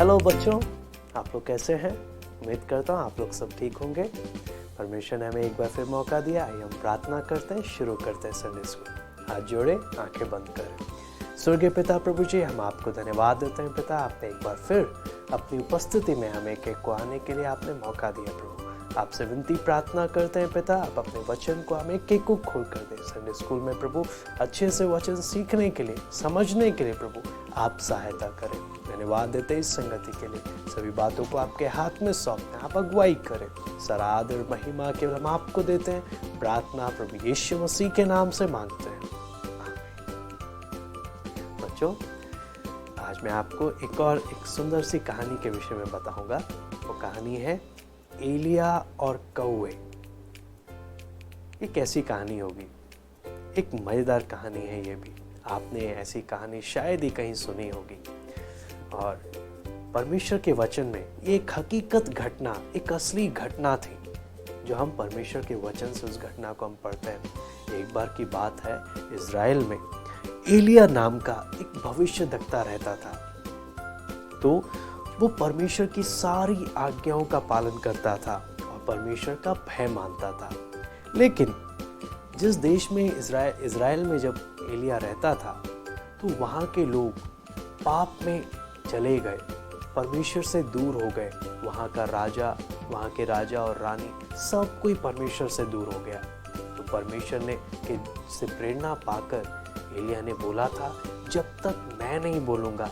Hello बच्चों, आप लोग कैसे हैं? उम्मीद करता हूँ आप लोग सब ठीक होंगे। परमेश्वर ने हमें एक बार फिर मौका दिया। आइए हम प्रार्थना करते हैं, शुरू करते हैं संडे स्कूल। हाथ जोड़े, आंखें बंद करें। स्वर्गीय पिता प्रभु जी, हम आपको धन्यवाद देते हैं पिता, आपने एक बार फिर अपनी उपस्थिति में हमें एक को आने के लिए आपने मौका दिया प्रभु। आपसे विनती प्रार्थना करते हैं पिता, आप अपने वचन को हमें एक को खोल कर दें। संडे स्कूल में प्रभु अच्छे से वचन सीखने के लिए, समझने के लिए प्रभु आप सहायता करें। धन्यवाद देते हैं इस संगति के लिए। सभी बातों को आपके हाथ में सौंपते हैं, आप अगुवाई करें। सारा आदर महिमा केवल हम आपको देते हैं। प्रार्थना प्रभु यीशु मसीह के नाम से मांगते हैं, आमीन। बच्चों, आज मैं आपको एक सुंदर सी कहानी के विषय में बताऊंगा। वो कहानी है एलिया और कौवे। ये कैसी कहानी होगी? एक मजेदार कहानी है ये भी। आपने ऐसी कहानी शायद ही कहीं सुनी होगी। और परमेश्वर के वचन में एक हकीकत घटना, एक असली घटना थी, जो हम परमेश्वर के वचन से उस घटना को हम पढ़ते हैं। एक बार की बात है, इज़राइल में एलिया नाम का एक भविष्यद्वक्ता रहता था। तो वो परमेश्वर की सारी आज्ञाओं का पालन करता था और परमेश्वर का भय मानता था। लेकिन जिस देश में इज़राइल में जब एलिया रहता था, तो वहाँ के लोग पाप में चले गए, परमेश्वर से दूर हो गए। वहाँ के राजा और रानी सब कोई परमेश्वर से दूर हो गया। तो परमेश्वर ने से प्रेरणा पाकर एलिया ने बोला था, जब तक मैं नहीं बोलूँगा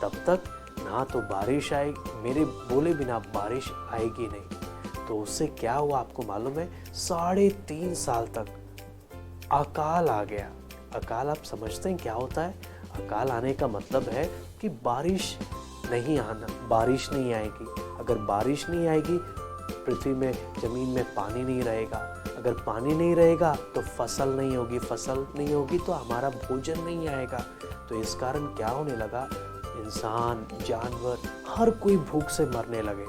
तब तक ना तो बारिश आएगी, मेरे बोले बिना बारिश आएगी नहीं। तो उससे क्या हुआ आपको मालूम है? 3.5 साल तक अकाल आ गया। अकाल आप समझते हैं क्या होता है? अकाल आने का मतलब है कि बारिश नहीं आएगी। अगर बारिश नहीं आएगी, पृथ्वी में, जमीन में पानी नहीं रहेगा। अगर पानी नहीं रहेगा तो फसल नहीं होगी, फसल नहीं होगी तो हमारा भोजन नहीं आएगा। तो इस कारण क्या होने लगा? इंसान, जानवर, हर कोई भूख से मरने लगे।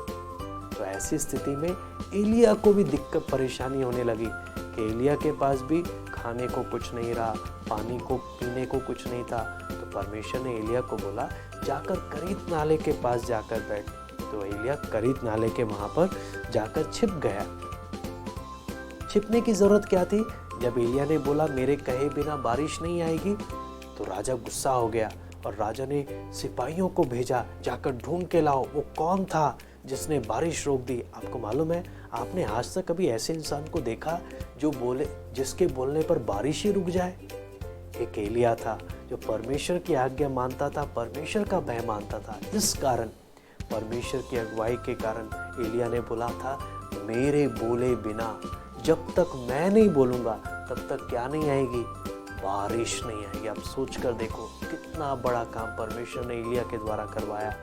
तो ऐसी स्थिति में एलिया को भी दिक्कत परेशानी होने लगी कि एलिया के पास भी खाने को कुछ नहीं रहा, पानी को पीने को कुछ नहीं था। तो परमेश्वर ने एलिया को बोला, जाकर करीत नाले के पास जाकर बैठ। तो एलिया करीत नाले के वहां पर जाकर छिप गया। छिपने की जरूरत क्या थी? जब एलिया ने बोला मेरे कहे बिना बारिश नहीं आएगी, तो राजा गुस्सा हो गया और राजा ने सिपाहियों को भेजा, जाकर ढूंढ के लाओ वो कौन था जिसने बारिश रोक दी। आपको मालूम है, आपने आज तक कभी ऐसे इंसान को देखा जिसके बोलने पर बारिश ही रुक जाए? एक एलिया था जो परमेश्वर की आज्ञा मानता था, परमेश्वर का भय मानता था। इस कारण परमेश्वर की अगुवाई के कारण एलिया ने बोला था, मेरे बोले बिना जब तक मैं नहीं बोलूंगा तब तक क्या नहीं आएगी? बारिश नहीं आएगी। आप सोच कर देखो कितना बड़ा काम परमेश्वर ने एलिया के द्वारा करवाया।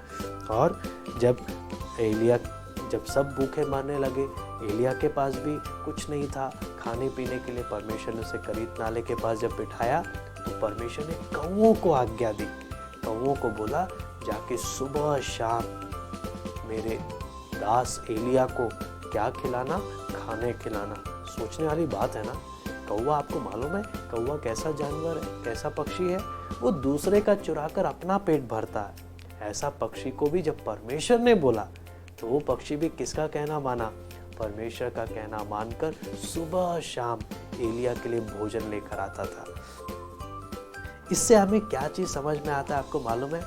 और जब सब भूखे मरने लगे, एलिया के पास भी कुछ नहीं था खाने पीने के लिए, परमेश्वर ने उसे करीत नाले के पास जब बिठाया, तो परमेश्वर ने कौवों को आज्ञा दी। कौवों को बोला, जाके सुबह शाम मेरे दास एलिया को क्या खिलाना? खाने खिलाना। सोचने वाली बात है ना। कौवा, आपको मालूम है कौवा कैसा जानवर है, कैसा पक्षी है? वो दूसरे का चुरा कर अपना पेट भरता है। ऐसा पक्षी को भी जब परमेश्वर ने बोला, तो वो पक्षी भी किसका कहना माना? परमेश्वर का कहना मानकर सुबह शाम एलिया के लिए भोजन लेकर आता था। इससे हमें क्या चीज समझ में आता है आपको मालूम है?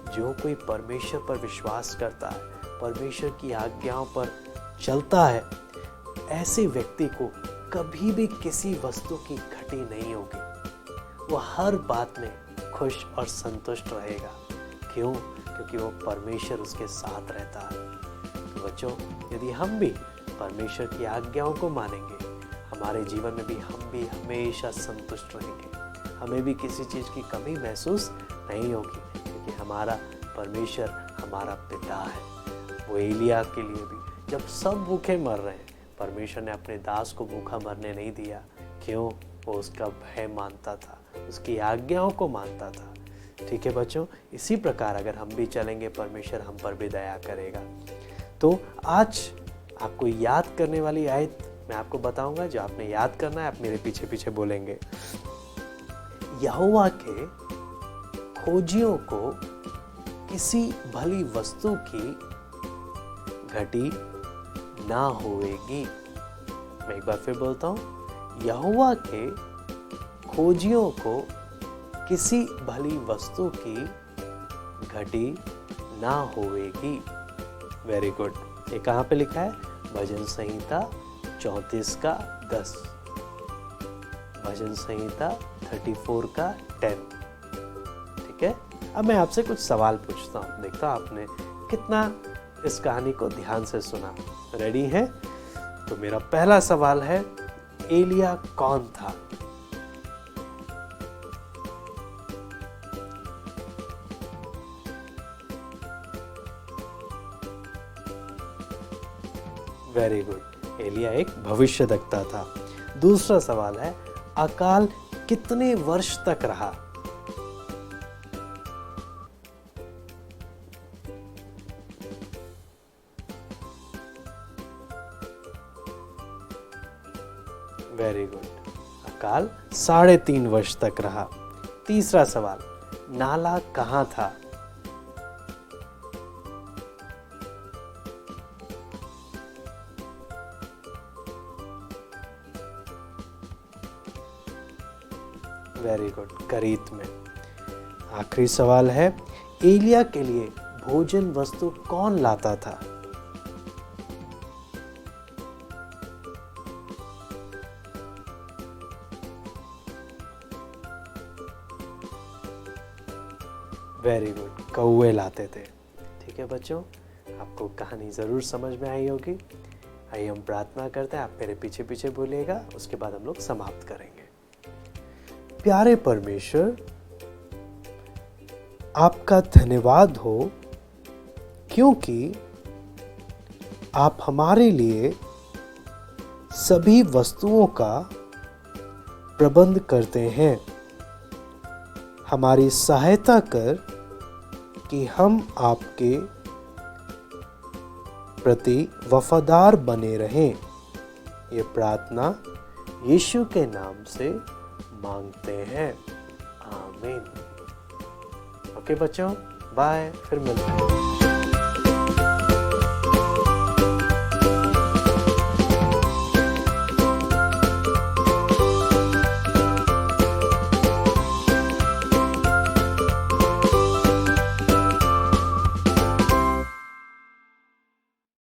जो कोई परमेश्वर पर विश्वास करता है, परमेश्वर की आज्ञाओं पर चलता है, ऐसे व्यक्ति को कभी भी किसी वस्तु की घटी नहीं होगी। वो हर बात में खुश और संतुष्ट रहेगा। क्यों? क्योंकि वो परमेश्वर उसके साथ रहता है। तो बच्चों, यदि हम भी परमेश्वर की आज्ञाओं को मानेंगे, हमारे जीवन में भी हम भी हमेशा संतुष्ट रहेंगे। हमें भी किसी चीज़ की कमी महसूस नहीं होगी, क्योंकि हमारा परमेश्वर हमारा पिता है। वो एलिया के लिए भी जब सब भूखे मर रहे हैं, परमेश्वर ने अपने दास को भूखा मरने नहीं दिया। क्यों? वो उसका भय मानता था, उसकी आज्ञाओं को मानता था। ठीक है बच्चों, इसी प्रकार अगर हम भी चलेंगे, परमेश्वर हम पर भी दया करेगा। तो आज आपको याद करने वाली आयत मैं आपको बताऊंगा, जो आपने याद करना है। आप मेरे पीछे पीछे बोलेंगे। यहोवा के खोजियों को किसी भली वस्तु की घटी ना होएगी। मैं एक बार फिर बोलता हूं, यहोवा के खोजियों को किसी भली वस्तु की घटी ना होएगी। Very good. ये कहाँ पे लिखा है? भजन संहिता 34 का 10, भजन संहिता 34 का 10। ठीक है, अब मैं आपसे कुछ सवाल पूछता हूँ, देखता हूँ आपने कितना इस कहानी को ध्यान से सुना। रेडी हैं? तो मेरा पहला सवाल है, एलिया कौन था? वेरी गुड, एलिया एक भविष्यद्वक्ता था। दूसरा सवाल है, अकाल कितने वर्ष तक रहा? वेरी गुड, अकाल 3.5 वर्ष तक रहा। तीसरा सवाल, नाला कहाँ था? वेरी गुड, करीत में। आखिरी सवाल है, एलिया के लिए भोजन वस्तु कौन लाता था? वेरी गुड, कौवे लाते थे। ठीक है बच्चों, आपको कहानी ज़रूर समझ में आई होगी। आइए हम प्रार्थना करते हैं, आप मेरे पीछे पीछे बोलिएगा, उसके बाद हम लोग समाप्त करेंगे। प्यारे परमेश्वर, आपका धन्यवाद हो क्योंकि आप हमारे लिए सभी वस्तुओं का प्रबंध करते हैं। हमारी सहायता कर कि हम आपके प्रति वफादार बने रहें। ये प्रार्थना यीशु के नाम से मांगते हैं, आमीन। ओके बच्चों, बाय, फिर मिलते हैं।